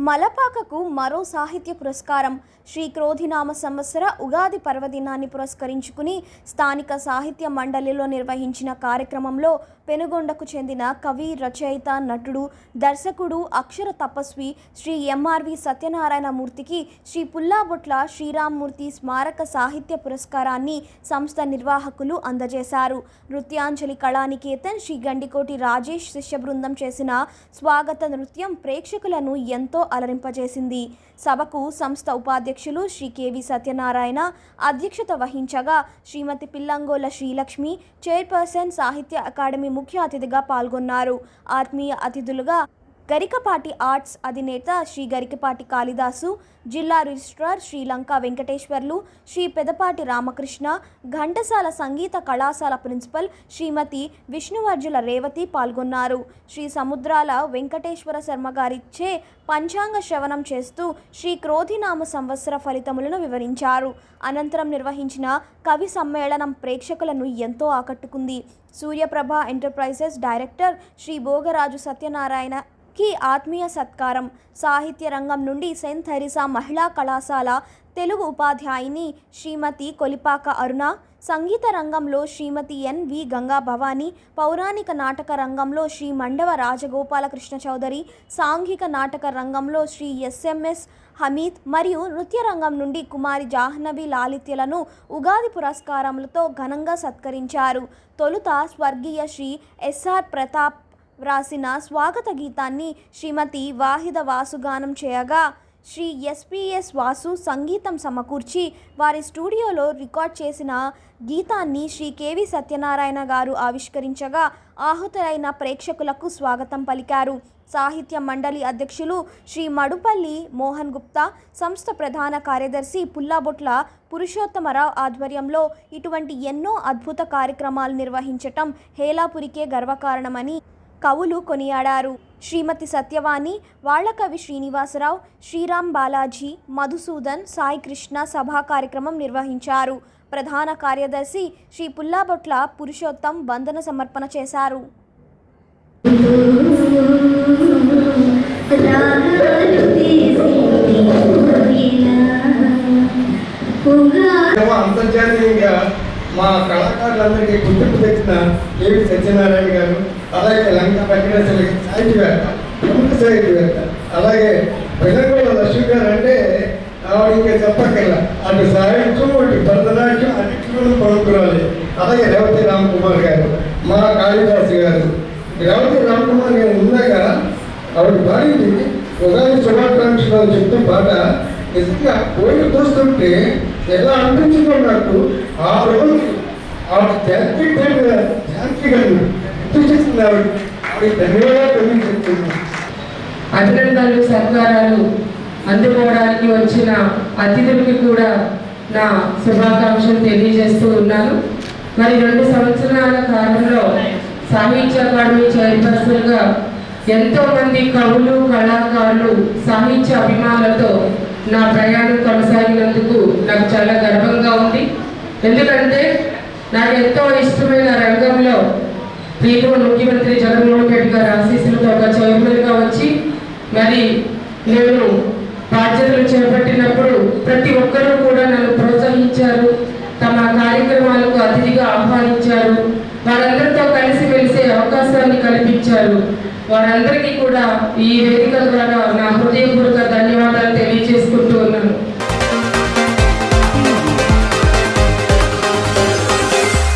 మలపాకకు మరో సాహిత్య పురస్కారం. శ్రీ క్రోధినామ సంవత్సర ఉగాది పర్వదినాన్ని పురస్కరించుకుని స్థానిక సాహిత్య మండలిలో నిర్వహించిన కార్యక్రమంలో పెనుగొండకు చెందిన కవి, రచయిత, నటుడు, దర్శకుడు, అక్షర తపస్వి శ్రీ ఎంఆర్వి సత్యనారాయణ మూర్తికి శ్రీ పుల్లాబొట్ల శ్రీరామ్మూర్తి స్మారక సాహిత్య పురస్కారాన్ని సంస్థ నిర్వాహకులు అందజేశారు. నృత్యాంజలి కళానికేతన్ శ్రీ గండికోటి రాజేష్ శిష్య బృందం చేసిన స్వాగత నృత్యం ప్రేక్షకులను ఎంతో అలరింపజేసింది. సభకు సంస్థ ఉపాధ్యక్షులు శ్రీ కెవి సత్యనారాయణ అధ్యక్షత వహించగా శ్రీమతి పిల్లంగోల శ్రీలక్ష్మి, చైర్పర్సన్, సాహిత్య అకాడమీ ముఖ్య అతిథిగా పాల్గొన్నారు. ఆత్మీయ అతిథులుగా గరికపాటి ఆర్ట్స్ అధినేత శ్రీ గరికపాటి కాళిదాసు, జిల్లా రిజిస్ట్రార్ శ్రీ లంకా వెంకటేశ్వర్లు, శ్రీ పెదపాటి రామకృష్ణ, ఘంటసాల సంగీత కళాశాల ప్రిన్సిపల్ శ్రీమతి విష్ణువర్జుల రేవతి పాల్గొన్నారు. శ్రీ సముద్రాల వెంకటేశ్వర శర్మ గారిచ్చే పంచాంగ శ్రవణం చేస్తూ శ్రీ క్రోధినామ సంవత్సర ఫలితములను వివరించారు. అనంతరం నిర్వహించిన కవి సమ్మేళనం ప్రేక్షకులను ఎంతో ఆకట్టుకుంది. సూర్యప్రభ ఎంటర్ప్రైజెస్ డైరెక్టర్ శ్రీ భోగరాజు సత్యనారాయణ కి ఆత్మీయ సత్కారం. సాహిత్య రంగం నుండి సెయింట్ థెరిసా మహిళా కళాశాల తెలుగు ఉపాధ్యాయుని శ్రీమతి కొలిపాక అరుణ, సంగీత రంగంలో శ్రీమతి ఎన్.వి. గంగా భవాని, పౌరాణిక నాటక రంగంలో శ్రీ మండవ రాజగోపాలకృష్ణ చౌదరి, సాంఘిక నాటక రంగంలో శ్రీ ఎస్.ఎం.ఎస్. హమీద్ మరియు నృత్య రంగం నుండి కుమారి జాహ్నవి లాలిత్యలను ఉగాది పురస్కారములతో ఘనంగా సత్కరించారు. తొలుత స్వర్గీయ శ్రీ ఎస్.ఆర్. ప్రతాప్ వ్రాసిన స్వాగత గీతాన్ని శ్రీమతి వాహిద వాసు గానం చేయగా శ్రీ ఎస్.పి.ఎస్. వాసు సంగీతం సమకూర్చి వారి స్టూడియోలో రికార్డ్ చేసిన గీతాన్ని శ్రీ కెవి సత్యనారాయణ గారు ఆవిష్కరించగా ఆహుతులైన ప్రేక్షకులకు స్వాగతం పలికారు. సాహిత్య మండలి అధ్యక్షులు శ్రీ మడుపల్లి మోహన్ గుప్తా, సంస్థ ప్రధాన కార్యదర్శి పుల్లాబొట్ల పురుషోత్తమరావు ఆధ్వర్యంలో ఇటువంటి ఎన్నో అద్భుత కార్యక్రమాలు నిర్వహించటం హేలాపురికే గర్వకారణమని కవులు కొనియాడారు. శ్రీమతి సత్యవాణి, వాళ్లకవి శ్రీనివాసరావు, శ్రీరామ్ బాలాజీ, మధుసూదన్, సాయి కృష్ణ సభా కార్యక్రమం నిర్వహించారు. ప్రధాన కార్యదర్శి శ్రీ పుల్లాబొట్ల పురుషోత్తం వందన సమర్పణ చేశారు. అంతర్జాతీయంగా మా కళాకారులందరికీ గుర్తింపు తెచ్చిన కెవి సత్యనారాయణ గారు, అలాగే లంకా వెంకటేశ్వర సాహిత్యవేత్త, ప్రముఖ సాహిత్యవేత్త, అలాగే పిల్లగోళ్ళ లక్ష్మి గారు అంటే ఇంకా చెప్పక్కర్లా, అటు సాహిత్యం, అటు భరతనాట్యం అన్నింటిలోనూ పడుకురాలి. అలాగే రేవతి రామకుమార్ గారు, మా కాళిదాసు గారు. రేవతి రామకుమార్ గారు ఉన్నాక ఆవిడ పాడింది ఉగాది శుభాకాంక్షలు అని చెప్తూ పాట నిజంగా కోయిలు చూస్తుంటే ఎలా అనిపించిందో నాకు. ఆ రోజు ఆవిడ జాతీయ గారు గుర్తు చేసింది. ఆవిడ ధన్యవాదాలు తెలియజేస్తున్నాను. అభినందనలు, సత్కారాలు అందుకోవడానికి వచ్చిన అతిథులకి కూడా నా శుభాకాంక్షలు తెలియజేస్తూ ఉన్నాను. మరి 2 సంవత్సరాల కాలంలో సాహిత్య అకాడమీ చైర్పర్సన్గా ఎంతోమంది కవులు, కళాకారులు, సాహిత్య అభిమానులతో నా ప్రయాణం కొనసాగినందుకు నాకు చాలా గర్వంగా ఉంది. ఎందుకంటే నాకు ఎంతో ఇష్టమైన రంగంలో ప్రియతమ ముఖ్యమంత్రి జగన్మోహన్ రెడ్డి గారి ఆశీస్సులతో ఒక చైర్మన్గా వచ్చి మరి నేను బాధ్యతలు చేపట్టినప్పుడు ప్రతి ఒక్కరూ కూడా నన్ను ప్రోత్సహించారు, తమ కార్యక్రమాలకు అతిథిగా ఆహ్వానించారు, వారందరితో కలిసి వెలిసే అవకాశాన్ని కల్పించారు. వారందరికీ కూడా ఈ వేదిక ద్వారా